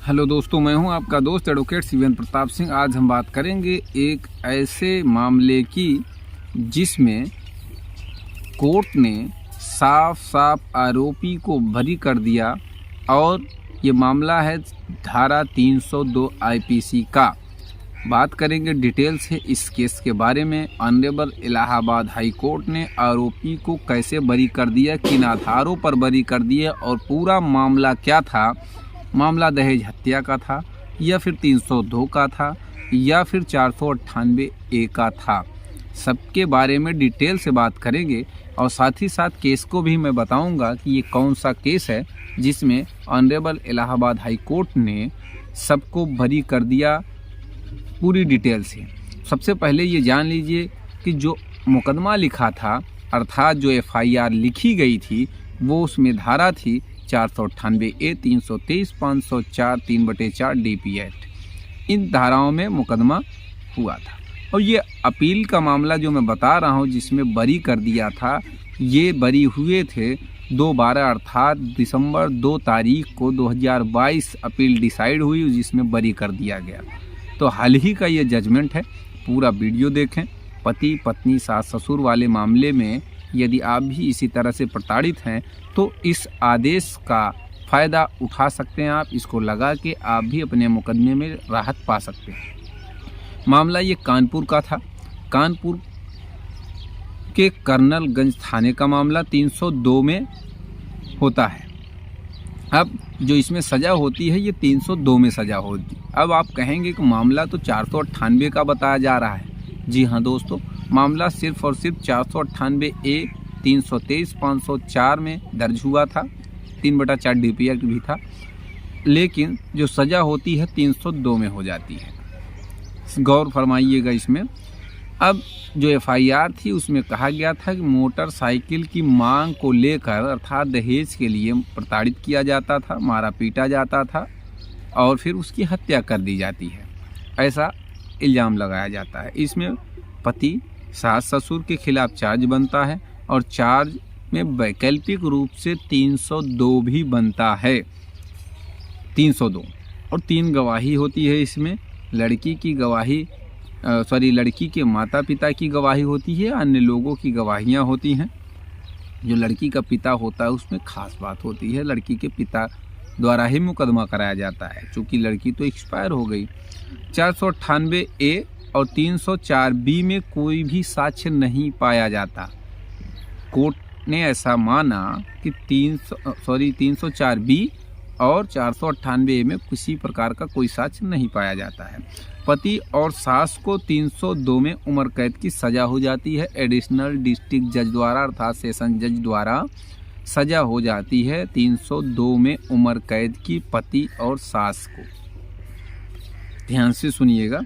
Hello दोस्तों, मैं हूं आपका दोस्त एडवोकेट शिवेंद्र प्रताप सिंह। आज हम बात करेंगे एक ऐसे मामले की जिसमें कोर्ट ने साफ साफ आरोपी को बरी कर दिया और ये मामला है धारा 302 आईपीसी का। बात करेंगे डिटेल से इस केस के बारे में। ऑनरेबल इलाहाबाद हाई कोर्ट ने आरोपी को कैसे बरी कर दिया, किन आधारों पर बरी कर दिया और पूरा मामला क्या था। मामला दहेज हत्या का था या फिर 302 का था या फिर 498 ए का था, सबके बारे में डिटेल से बात करेंगे। और साथ ही साथ केस को भी मैं बताऊंगा कि ये कौन सा केस है जिसमें ऑनरेबल इलाहाबाद हाई कोर्ट ने सबको बरी कर दिया पूरी डिटेल से। सबसे पहले ये जान लीजिए कि जो मुकदमा लिखा था अर्थात जो एफआईआर लिखी गई थी वो उसमें धारा थी 498 ए, 323, 504, 3/4 DP एक्ट। इन धाराओं में मुकदमा हुआ था और ये अपील का मामला जो मैं बता रहा हूँ जिसमें बरी कर दिया था, ये बरी हुए थे 2/12 अर्थात दिसंबर 2 तारीख को 2022 अपील डिसाइड हुई जिसमें बरी कर दिया गया। तो हाल ही का ये जजमेंट है, पूरा वीडियो देखें। पति पत्नी सास ससुर वाले मामले में यदि आप भी इसी तरह से प्रताड़ित हैं तो इस आदेश का फ़ायदा उठा सकते हैं। आप इसको लगा के आप भी अपने मुकदमे में राहत पा सकते हैं। मामला ये कानपुर का था। कानपुर के कर्नलगंज थाने का मामला 302 में होता है। अब जो इसमें सज़ा होती है ये 302 में सज़ा होती। अब आप कहेंगे कि मामला तो 498 का बताया जा रहा है। जी हाँ दोस्तों, मामला सिर्फ और सिर्फ 498 ए, 323, 504 में दर्ज हुआ था। 3/4 DP एक्ट भी था, लेकिन जो सज़ा होती है 302 में हो जाती है। गौर फरमाइएगा इसमें। अब जो एफआईआर थी उसमें कहा गया था कि मोटरसाइकिल की मांग को लेकर अर्थात दहेज के लिए प्रताड़ित किया जाता था, मारा पीटा जाता था और फिर उसकी हत्या कर दी जाती है, ऐसा इल्ज़ाम लगाया जाता है। इसमें पति सास ससुर के खिलाफ चार्ज बनता है और चार्ज में वैकल्पिक रूप से 302 भी बनता है। 302 और 3 गवाही होती है इसमें। लड़की की गवाही लड़की के माता पिता की गवाही होती है, अन्य लोगों की गवाहियाँ होती हैं। जो लड़की का पिता होता है उसमें खास बात होती है, लड़की के पिता द्वारा ही मुकदमा कराया जाता है चूँकि लड़की तो एक्सपायर हो गई। 498 ए और 304 बी में कोई भी साक्ष्य नहीं पाया जाता। कोर्ट ने ऐसा माना कि 304 बी और 498 ए में किसी प्रकार का कोई साक्ष्य नहीं पाया जाता है। पति और सास को 302 में उम्र कैद की सज़ा हो जाती है। एडिशनल डिस्ट्रिक्ट जज द्वारा अर्थात सेशन जज द्वारा सज़ा हो जाती है 302 में उम्र कैद की पति और सास को। ध्यान से सुनिएगा।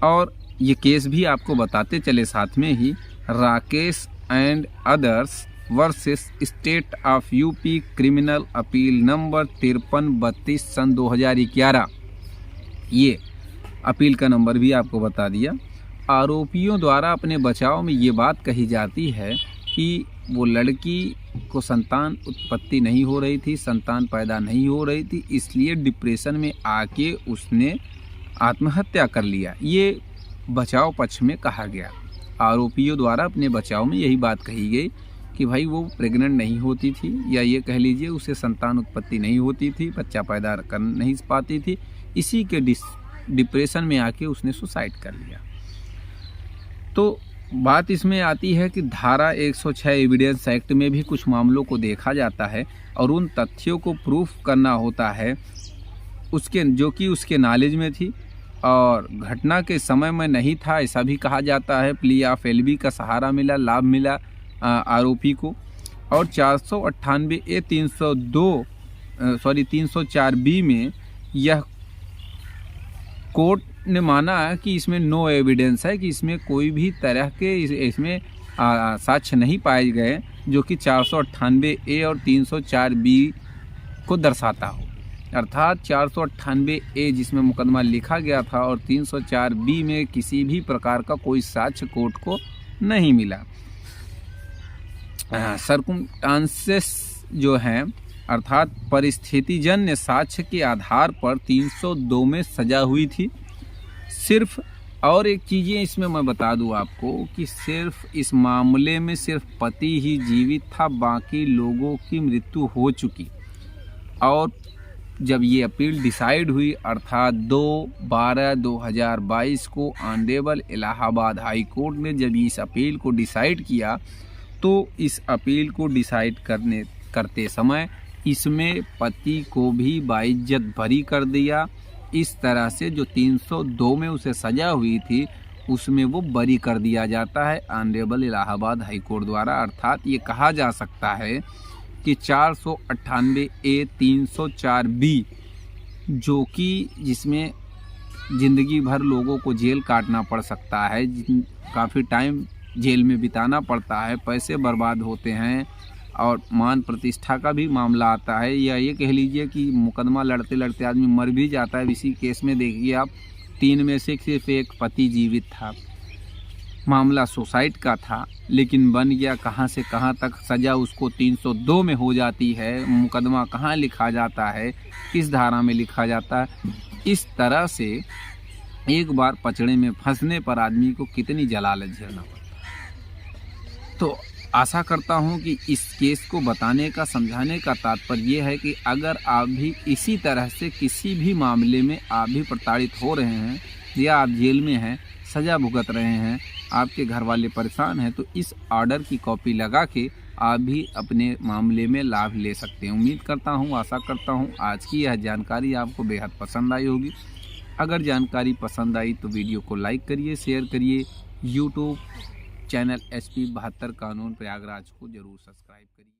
और ये केस भी आपको बताते चले साथ में ही, Rakesh and others versus state of UP criminal appeal number 5332 सन 2011। ये अपील का नंबर भी आपको बता दिया। आरोपियों द्वारा अपने बचाव में ये बात कही जाती है कि वो लड़की को संतान उत्पत्ति नहीं हो रही थी, संतान पैदा नहीं हो रही थी, इसलिए डिप्रेशन में आके उसने आत्महत्या कर लिया। ये बचाव पक्ष में कहा गया। आरोपियों द्वारा अपने बचाव में यही बात कही गई कि भाई वो प्रेग्नेंट नहीं होती थी, या ये कह लीजिए उसे संतान उत्पत्ति नहीं होती थी, बच्चा पैदा कर नहीं पाती थी, इसी के डिप्रेशन में आके उसने सुसाइड कर लिया। तो बात इसमें आती है कि धारा 106 एविडेंस एक्ट में भी कुछ मामलों को देखा जाता है और उन तथ्यों को प्रूफ करना होता है उसके जो कि उसके नॉलेज में थी और घटना के समय में नहीं था, ऐसा भी कहा जाता है। प्ली ऑफ एलबी का सहारा मिला, लाभ मिला आरोपी को। और 498 ए 304 बी में यह कोर्ट ने माना कि इसमें नो एविडेंस है, कि इसमें कोई भी तरह के इसमें साक्ष्य नहीं पाए गए जो कि 498 ए और 304 बी को दर्शाता हो। अर्थात 498 ए जिसमें मुकदमा लिखा गया था और 304 बी में किसी भी प्रकार का कोई साक्ष्य कोर्ट को नहीं मिला। सर्कुमस्टांसेस जो हैं अर्थात परिस्थितिजन्य साक्ष्य के आधार पर 302 में सजा हुई थी। सिर्फ और एक चीज़ें इसमें मैं बता दूं आपको कि सिर्फ इस मामले में सिर्फ पति ही जीवित था, बाकी लोगों की मृत्यु हो चुकी। और जब ये अपील डिसाइड हुई अर्थात 2/12/2022 को ऑनरेबल इलाहाबाद हाई कोर्ट ने जब इस अपील को डिसाइड किया, तो इस अपील को डिसाइड करते समय इसमें पति को भी बाइज्जत बरी कर दिया। इस तरह से जो 302 में उसे सजा हुई थी उसमें वो बरी कर दिया जाता है ऑनरेबल इलाहाबाद हाई कोर्ट द्वारा। अर्थात ये कहा जा सकता है कि 498A 304B जो कि जिसमें ज़िंदगी भर लोगों को जेल काटना पड़ सकता है, काफ़ी टाइम जेल में बिताना पड़ता है, पैसे बर्बाद होते हैं और मान प्रतिष्ठा का भी मामला आता है, या ये कह लीजिए कि मुकदमा लड़ते लड़ते आदमी मर भी जाता है। इसी केस में देखिए आप 3 में से सिर्फ एक पति जीवित था, मामला सुसाइड का था, लेकिन बन गया कहाँ से कहाँ तक, सज़ा उसको 302 में हो जाती है, मुकदमा कहाँ लिखा जाता है, किस धारा में लिखा जाता है। इस तरह से एक बार पचड़े में फंसने पर आदमी को कितनी जलालत झेलना पड़ता है। तो आशा करता हूँ कि इस केस को बताने का, समझाने का तात्पर्य ये है कि अगर आप भी इसी तरह से किसी भी मामले में आप भी प्रताड़ित हो रहे हैं या आप जेल में हैं, सज़ा भुगत रहे हैं, आपके घर वाले परेशान हैं, तो इस ऑर्डर की कॉपी लगा के आप भी अपने मामले में लाभ ले सकते हैं। उम्मीद करता हूँ, आशा करता हूँ आज की यह जानकारी आपको बेहद पसंद आई होगी। अगर जानकारी पसंद आई तो वीडियो को लाइक करिए, शेयर करिए। यूट्यूब चैनल SP 72 कानून प्रयागराज को ज़रूर सब्सक्राइब करिए।